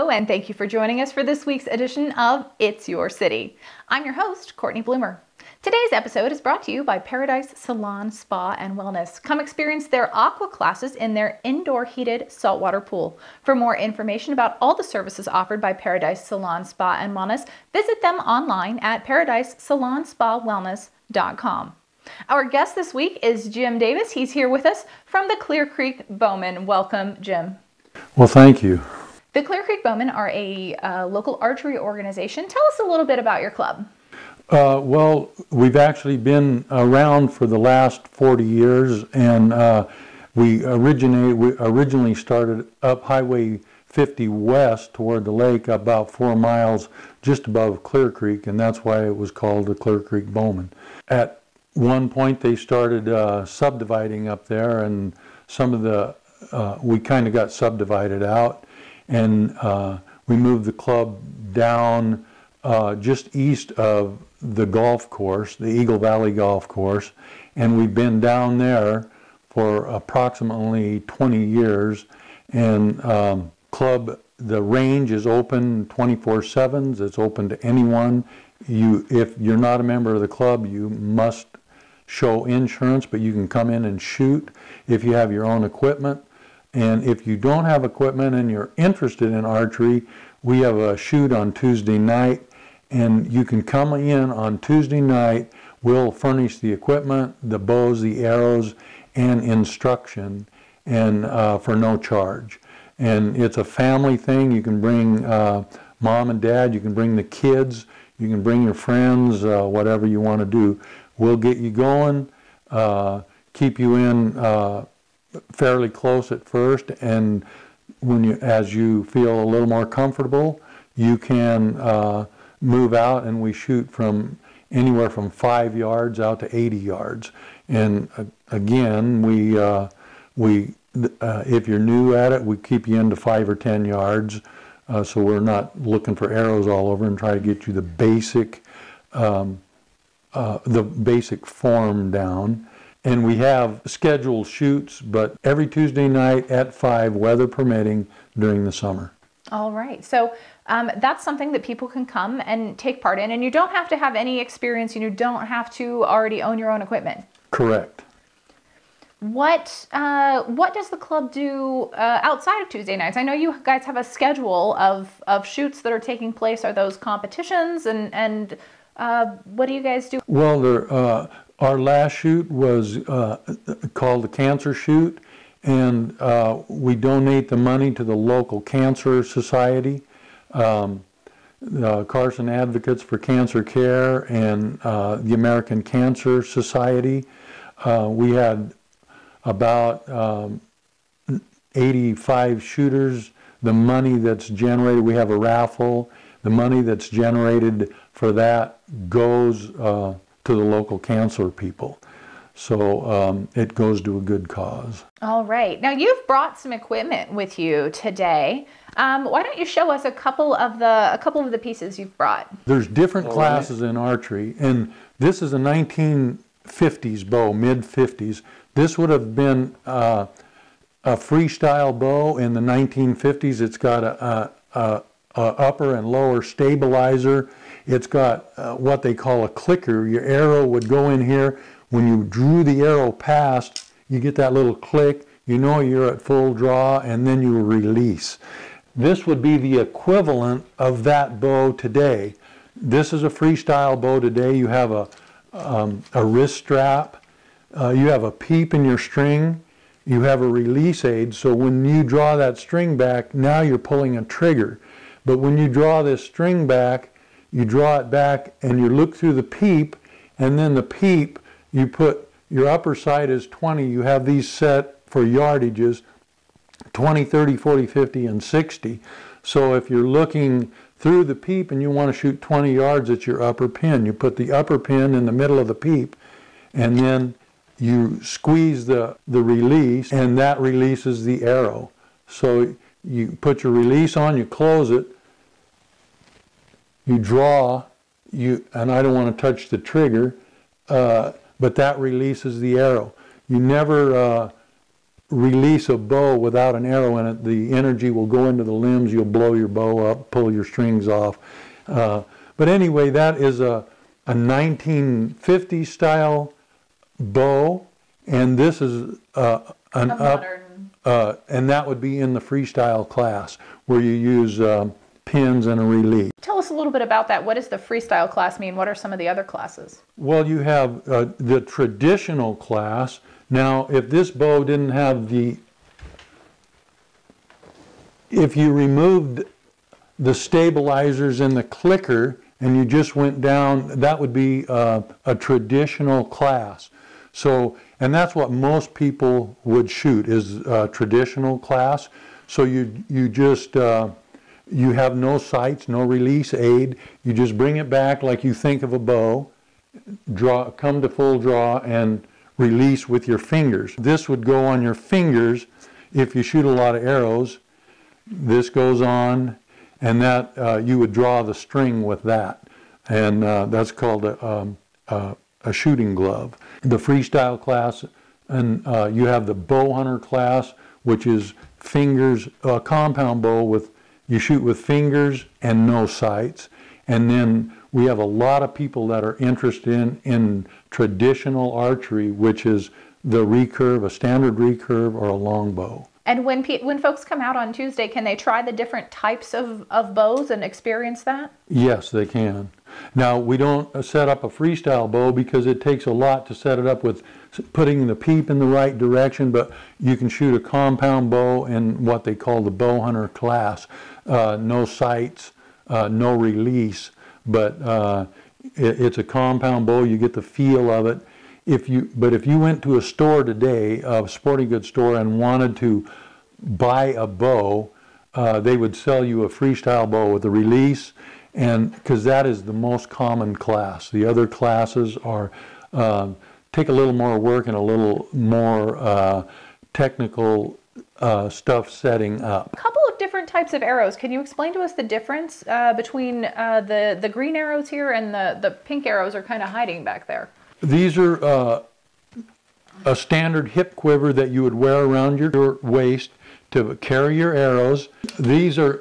Hello, and thank you for joining us for this week's edition of It's Your City. I'm your host, Courtney Bloomer. Today's episode is brought to you by Paradise Salon, Spa, and Wellness. Come experience their aqua classes in their indoor heated saltwater pool. For more information about all the services offered by Paradise Salon, Spa, and Wellness, visit them online at paradisesalonspawellness.com. Our guest this week is Jim Davis. He's here with us from the Clear Creek Bowmen. Welcome, Jim. Well, thank you. The Clear Creek Bowmen are a local archery organization. Tell us a little bit about your club. Well, we've actually been around for the last 40 years, and we originally started up Highway 50 west toward the lake, about 4 miles just above Clear Creek, and that's why it was called the Clear Creek Bowmen. At one point, they started subdividing up there, and some of the we kind of got subdivided out, and we moved the club down just east of the golf course, the Eagle Valley Golf Course, and we've been down there for approximately 20 years. And the range is open 24/7. It's open to anyone. If you're not a member of the club, you must show insurance, but you can come in and shoot if you have your own equipment. And if you don't have equipment and you're interested in archery, we have a shoot on Tuesday night, and you can come in on Tuesday night. We'll furnish the equipment, the bows, the arrows, and instruction, and for no charge. And it's a family thing. You can bring mom and dad, you can bring the kids, you can bring your friends, whatever you want to do. We'll get you going, keep you in fairly close at first, and as you feel a little more comfortable, you can move out, and we shoot from anywhere from 5 yards out to 80 yards. And again, if you're new at it, we keep you into 5 or 10 yards, so we're not looking for arrows all over, and try to get you the basic form down. And we have scheduled shoots, but every Tuesday night at 5, weather permitting, during the summer. All right. So that's something that people can come and take part in, and you don't have to have any experience, and you don't have to already own your own equipment. Correct. What does the club do outside of Tuesday nights? I know you guys have a schedule of shoots that are taking place. Are those competitions, and what do you guys do? Well, our last shoot was called the Cancer Shoot, and we donate the money to the local cancer society, the Carson Advocates for Cancer Care, and the American Cancer Society. We had about 85 shooters. The money that's generated, we have a raffle. The money that's generated for that goes to the local cancer people. So it goes to a good cause. All right. Now, you've brought some equipment with you today. Why don't you show us a couple of the pieces you've brought? There's different classes in archery, and this is a 1950s bow, mid-50s. This would have been a freestyle bow in the 1950s. It's got a upper and lower stabilizer. It's got what they call a clicker. Your arrow would go in here. When you drew the arrow past, you get that little click. You know you're at full draw, and then you release. This would be the equivalent of that bow today. This is a freestyle bow today. You have a wrist strap. You have a peep in your string. You have a release aid. So when you draw that string back, now you're pulling a trigger. But when you draw this string back, you draw it back and you look through the peep, and then the peep, you put your upper side is 20. You have these set for yardages, 20, 30, 40, 50, and 60. So if you're looking through the peep and you want to shoot 20 yards, it's your upper pin. You put the upper pin in the middle of the peep, and then you squeeze the release, and that releases the arrow. So you put your release on, you close it, you draw, and I don't want to touch the trigger, but that releases the arrow. You never release a bow without an arrow in it, the energy will go into the limbs, you'll blow your bow up, pull your strings off. But anyway, that is a 1950 style bow, and this is an up, and that would be in the freestyle class where you use pins and a release. Tell us a little bit about that. What does the freestyle class mean? What are some of the other classes? Well, you have the traditional class. Now, if this bow didn't have if you removed the stabilizers and the clicker and you just went down, that would be a traditional class. So, and that's what most people would shoot, is a traditional class. So you just, you have no sights, no release aid. You just bring it back like you think of a bow, come to full draw, and release with your fingers. This would go on your fingers if you shoot a lot of arrows. This goes on, and that you would draw the string with that, and that's called a shooting glove. The freestyle class, and you have the bow hunter class, which is fingers, a compound bow with, you shoot with fingers and no sights. And then we have a lot of people that are interested in traditional archery, which is the recurve, a standard recurve, or a longbow. And when folks come out on Tuesday, can they try the different types of bows and experience that? Yes, they can. Now, we don't set up a freestyle bow because it takes a lot to set it up with putting the peep in the right direction, but you can shoot a compound bow in what they call the bow hunter class. No sights, no release, but it's a compound bow. You get the feel of it. But if you went to a store today, a sporting goods store, and wanted to buy a bow, they would sell you a freestyle bow with a release, and because that is the most common class. The other classes are take a little more work and a little more technical stuff setting up. A couple of different types of arrows. Can you explain to us the difference between the green arrows here and the pink arrows are kind of hiding back there? These are a standard hip quiver that you would wear around your waist to carry your arrows. These are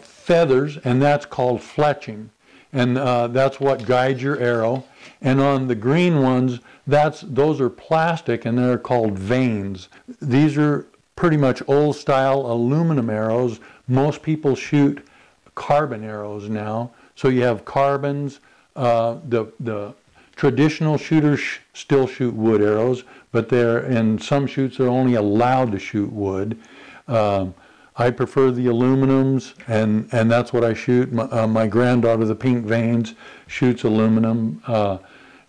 feathers, and that's called fletching, and that's what guides your arrow. And on the green ones, those are plastic, and they're called vanes. These are pretty much old style aluminum arrows. Most people shoot carbon arrows now. So you have carbons. The traditional shooters still shoot wood arrows, but in some shoots they're only allowed to shoot wood. I prefer the aluminums, and that's what I shoot. My granddaughter, the Pink Vanes, shoots aluminum.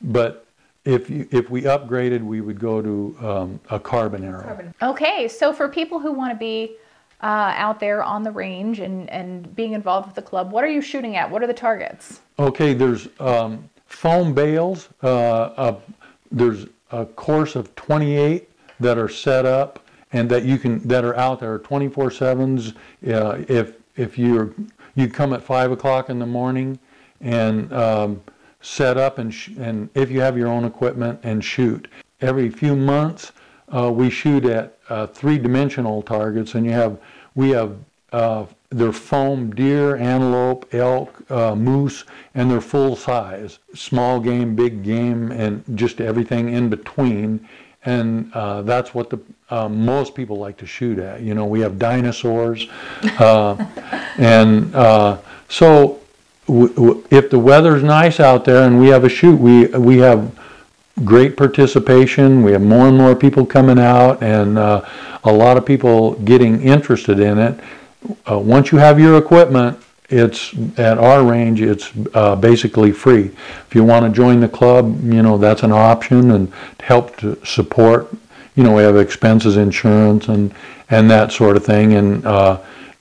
But if we upgraded, we would go to a carbon arrow. Okay, so for people who want to be out there on the range and being involved with the club, what are you shooting at? What are the targets? Okay, there's foam bales. There's a course of 28 that are set up and that are out there, 24/7s. If you come at 5 o'clock in the morning and set up and if you have your own equipment and shoot. Every few months we shoot at three-dimensional targets, and we have they're foam deer, antelope, elk, moose, and they're full size. Small game, big game, and just everything in between. And that's what most people like to shoot at. You know, we have dinosaurs. So if the weather's nice out there and we have a shoot, we have great participation. We have more and more people coming out, and a lot of people getting interested in it. Once you have your equipment, it's at our range. It's basically free. If you want to join the club, you know, that's an option, and help to support. You know, we have expenses, insurance, and that sort of thing, and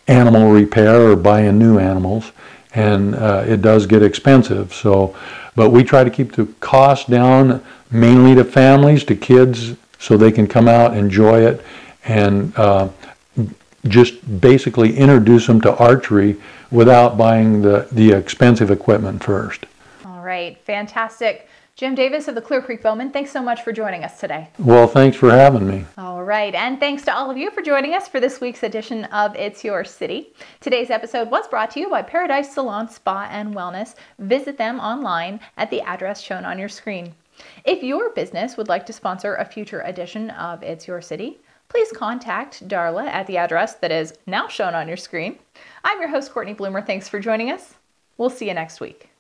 animal repair or buying new animals, and it does get expensive. So, but we try to keep the cost down, mainly to families, to kids, so they can come out, enjoy it, and just basically introduce them to archery without buying the expensive equipment first. All right, fantastic. Jim Davis of the Clear Creek Bowmen, thanks so much for joining us today. Well, thanks for having me. All right, and thanks to all of you for joining us for this week's edition of It's Your City. Today's episode was brought to you by Paradise Salon Spa and Wellness. Visit them online at the address shown on your screen. If your business would like to sponsor a future edition of It's Your City, please contact Darla at the address that is now shown on your screen. I'm your host, Courtney Bloomer. Thanks for joining us. We'll see you next week.